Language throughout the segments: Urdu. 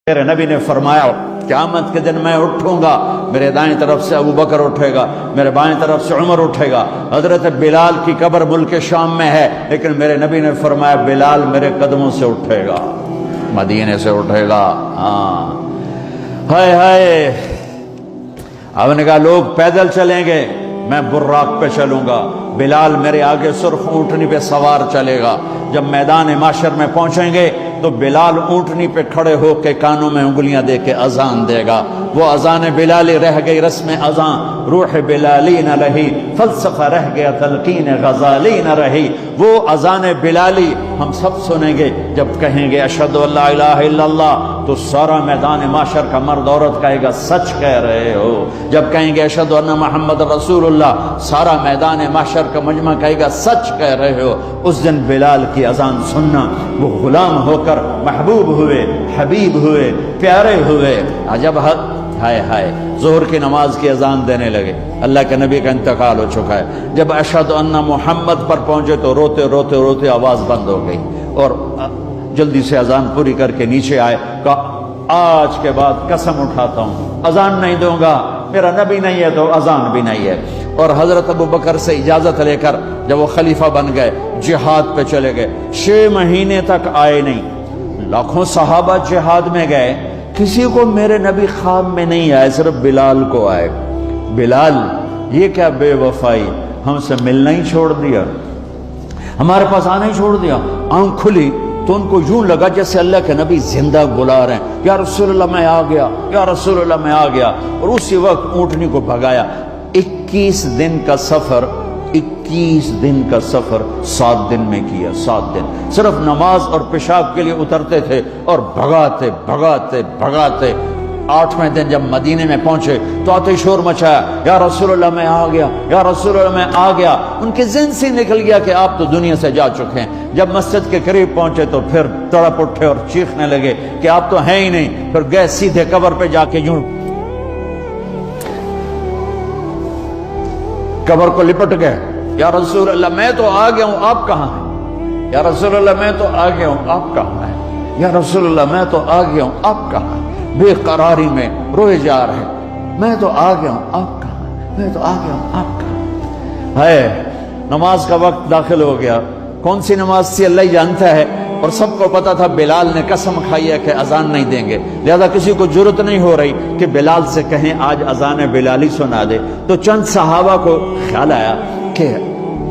میرے نبی نے فرمایا قیامت کے دن میں اٹھوں گا، میرے دائیں طرف سے ابو بکر اٹھے گا، میرے بائیں طرف سے عمر اٹھے گا۔ حضرت بلال کی قبر ملک شام میں ہے، لیکن میرے نبی نے فرمایا بلال میرے قدموں سے اٹھے گا، مدینے سے اٹھے گا۔ ہاں ہائے ہائے، آپ نے کہا لوگ پیدل چلیں گے، میں براق پہ چلوں گا، بلال میرے آگے سرخ اونٹنی پہ سوار چلے گا۔ جب میدان معاشر میں پہنچیں گے تو بلال اونٹنی پہ کھڑے ہو کے کانوں میں انگلیاں دے کے اذان دے گا۔ وہ اذان بلالی رہ گئی رسم اذان، روح بلالی نہ رہی، فلسفہ رہ گیا تلقین غزالی نہ رہی۔ وہ اذان بلالی ہم سب سنیں گے جب کہیں گے اشہد ان لا الہ الا اللہ، تو سارا میدان معاشر کا مرد عورت کہے گا سچ کہہ رہے ہو۔ جب کہیں گے اشہد ان محمد رسول اللہ، سارا میدان معاشر کا مجمع کہے گا سچ کہہ رہے ہو۔ اس دن بلال کی اذان سننا، وہ غلام ہو کر محبوب ہوئے، حبیب ہوئے، پیارے ہوئے۔ جب ہائے ہائے ظہر کی نماز کی اذان دینے لگے، اللہ کے نبی کا انتقال ہو چکا ہے، جب اشہد ان محمد پر پہنچے تو روتے روتے روتے آواز بند ہو گئی، اور جلدی سے اذان پوری کر کے نیچے آئے، کہا آج کے بعد قسم اٹھاتا ہوں اذان نہیں دوں گا، میرا نبی نہیں ہے تو اذان بھی نہیں ہے۔ اور حضرت ابو بکر سے اجازت لے کر جب وہ خلیفہ بن گئے، جہاد پہ چلے گئے، 6 مہینے تک آئے نہیں۔ لاکھوں صحابہ جہاد میں گئے، کسی کو میرے نبی خواب میں نہیں آئے، صرف بلال کو آئے۔ بلال یہ کیا بے وفائی، ہم سے ملنا ہی چھوڑ دیا، ہمارے پاس آنا ہی چھوڑ دیا۔ آنکھ کھلی تو ان کو یوں لگا جیسے اللہ کے نبی زندہ بلا رہے ہیں، یا رسول اللہ میں آ گیا، یا رسول اللہ میں آ گیا، اور اسی وقت اونٹنی کو بھگایا۔ 21 دن کا سفر، 21 دن کا سفر 7 دن میں کیا، 7 دن صرف نماز اور پیشاب کے لیے اترتے تھے اور بھگاتے بھگاتے بھگاتے۔ 8ویں دن جب مدینے میں پہنچے تو آتے شور مچایا، یا رسول اللہ میں آ گیا، یا رسول اللہ میں آ گیا۔ ان کے ذہن سے نکل گیا کہ آپ تو دنیا سے جا چکے ہیں۔ جب مسجد کے قریب پہنچے تو پھر تڑپ اٹھے اور چیخنے لگے کہ آپ تو ہیں ہی نہیں۔ پھر گئے سیدھے قبر پہ جا کے یوں قبر کو لپٹ گئے، یا رسول اللہ میں تو آ گیا ہوں، آپ کہاں ہیں؟ یا رسول اللہ میں تو آ گیا ہوں، آپ کہاں ہیں؟ یا رسول اللہ میں تو آ گیا ہوں، آپ کہاں ہیں؟ بے قراری میں روئے جا رہے، میں تو آ گیا ہوں، آپ کہاں ہیں؟ میں تو آ گیا ہوں، آپ کہاں ہیں؟ نماز کا وقت داخل ہو گیا۔ کون سی نماز تھی اللہ ہی جانتا ہے، اور سب کو پتا تھا بلال نے قسم کھائی ہے کہ اذان نہیں دیں گے، لہذا کسی کو جرت نہیں ہو رہی کہ بلال سے کہیں آج اذان بلالی سنا دے۔ تو چند صحابہ کو خیال آیا کہ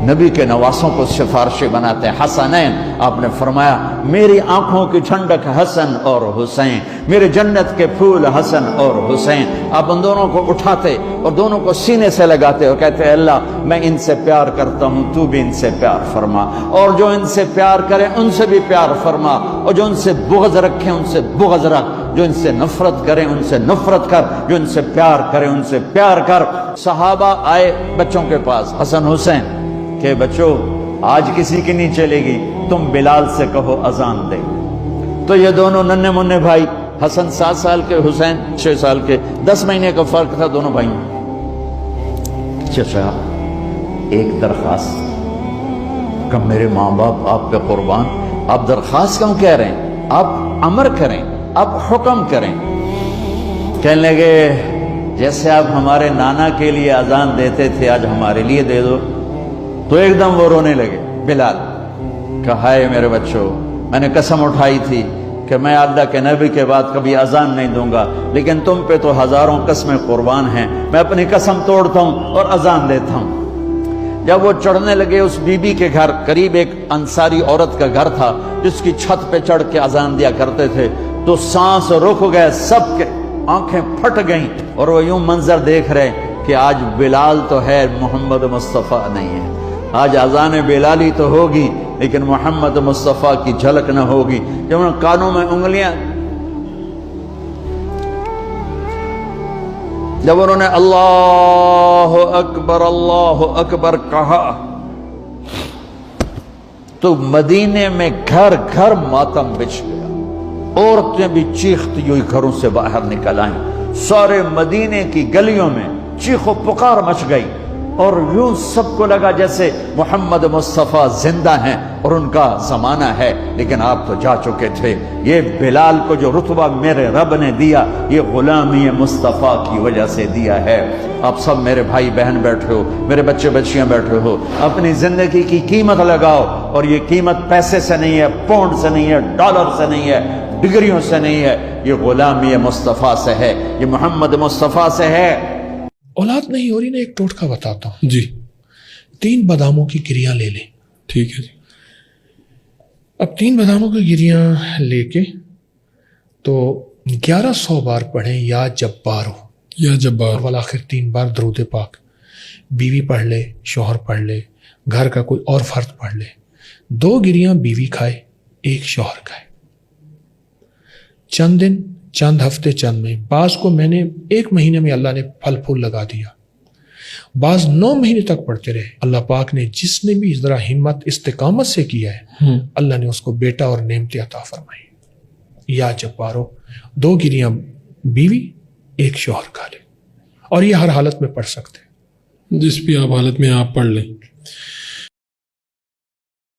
نبی کے نواسوں کو سفارشی بناتے ہیں، حسنین۔ آپ نے فرمایا میری آنکھوں کی ٹھنڈک حسن اور حسین، میرے جنت کے پھول حسن اور حسین۔ آپ ان دونوں کو اٹھاتے اور دونوں کو سینے سے لگاتے اور کہتے ہیں اللہ میں ان سے پیار کرتا ہوں، تو بھی ان سے پیار فرما، اور جو ان سے پیار کرے ان سے بھی پیار فرما، اور جو ان سے بغض رکھے ان سے بغض رکھ، جو ان سے نفرت کرے ان سے نفرت کر، جو ان سے پیار کرے ان سے پیار کر۔ صحابہ آئے بچوں کے پاس، حسن حسین، کہ بچوں آج کسی کی نہیں چلے گی، تم بلال سے کہو اذان دے۔ تو یہ دونوں ننھے منھے بھائی، حسن 7 سال کے، حسین 6 سال کے، 10 مہینے کا فرق تھا دونوں بھائیوں۔ چچا ایک درخواست، کہ میرے ماں باپ آپ پہ قربان، آپ درخواست کیوں کہہ رہے ہیں؟ آپ امر کریں، آپ حکم کریں۔ کہنے لگے جیسے آپ ہمارے نانا کے لیے اذان دیتے تھے آج ہمارے لیے دے دو۔ تو ایک دم وہ رونے لگے بلال، کہ ہائے میرے بچوں، میں نے قسم اٹھائی تھی کہ میں اللہ کے نبی کے بعد کبھی اذان نہیں دوں گا، لیکن تم پہ تو ہزاروں قسمیں قربان ہیں، میں اپنی قسم توڑتا ہوں اور اذان دیتا ہوں۔ جب وہ چڑھنے لگے اس بی بی کے گھر، قریب ایک انصاری عورت کا گھر تھا جس کی چھت پہ چڑھ کے اذان دیا کرتے تھے، تو سانس رک گئے سب کے، آنکھیں پھٹ گئیں، اور وہ یوں منظر دیکھ رہے کہ آج بلال تو ہے، محمد مصطفیٰ نہیں ہے۔ آج اذان بلالی تو ہوگی لیکن محمد مصطفیٰ کی جھلک نہ ہوگی۔ جب ان کانوں میں انگلیاں، جب انہوں نے اللہ اکبر کہا تو مدینے میں گھر گھر ماتم بچھ گیا، عورتیں بھی چیختی ہوئی گھروں سے باہر نکل آئیں، سارے مدینے کی گلیوں میں چیخ و پکار مچ گئی۔ اور یوں سب کو لگا جیسے محمد مصطفیٰ زندہ ہیں اور ان کا زمانہ ہے، لیکن آپ تو جا چکے تھے۔ یہ بلال کو جو رتبہ میرے رب نے دیا، یہ غلامی مصطفیٰ کی وجہ سے دیا ہے۔ آپ سب میرے بھائی بہن بیٹھے ہو، میرے بچے بچیاں بیٹھے ہو، اپنی زندگی کی قیمت لگاؤ، اور یہ قیمت پیسے سے نہیں ہے، پاؤنڈ سے نہیں ہے، ڈالر سے نہیں ہے، ڈگریوں سے نہیں ہے، یہ غلامی مصطفیٰ سے ہے، یہ محمد مصطفیٰ سے ہے۔ اولاد نہیں ہو رہی نا، ایک ٹوٹکا بتاتا ہوں جی۔ 3 باداموں کی گریاں لے لیں، ٹھیک ہے جی۔ اب 3 باداموں کی گریاں لے کے تو 1100 بار پڑھیں یا جبارو، یا جبار، والآخر 3 بار درود پاک۔ بیوی پڑھ لے، شوہر پڑھ لے، گھر کا کوئی اور فرد پڑھ لے۔ 2 گریاں بیوی کھائے، 1 شوہر کھائے۔ چند دن، چند ہفتے، چند میں، بعض کو میں نے 1 مہینے میں اللہ نے پھل پھول لگا دیا، بعض 9 مہینے تک پڑھتے رہے۔ اللہ پاک نے جس نے بھی ذرا ہمت استقامت سے کیا ہے، اللہ نے اس کو بیٹا اور نعمتیں عطا فرمائی۔ یا جبارو، 2 گریاں بیوی، 1 شوہر کھا لے، اور یہ ہر حالت میں پڑھ سکتے ہیں، جس بھی آپ حالت میں آپ پڑھ لیں۔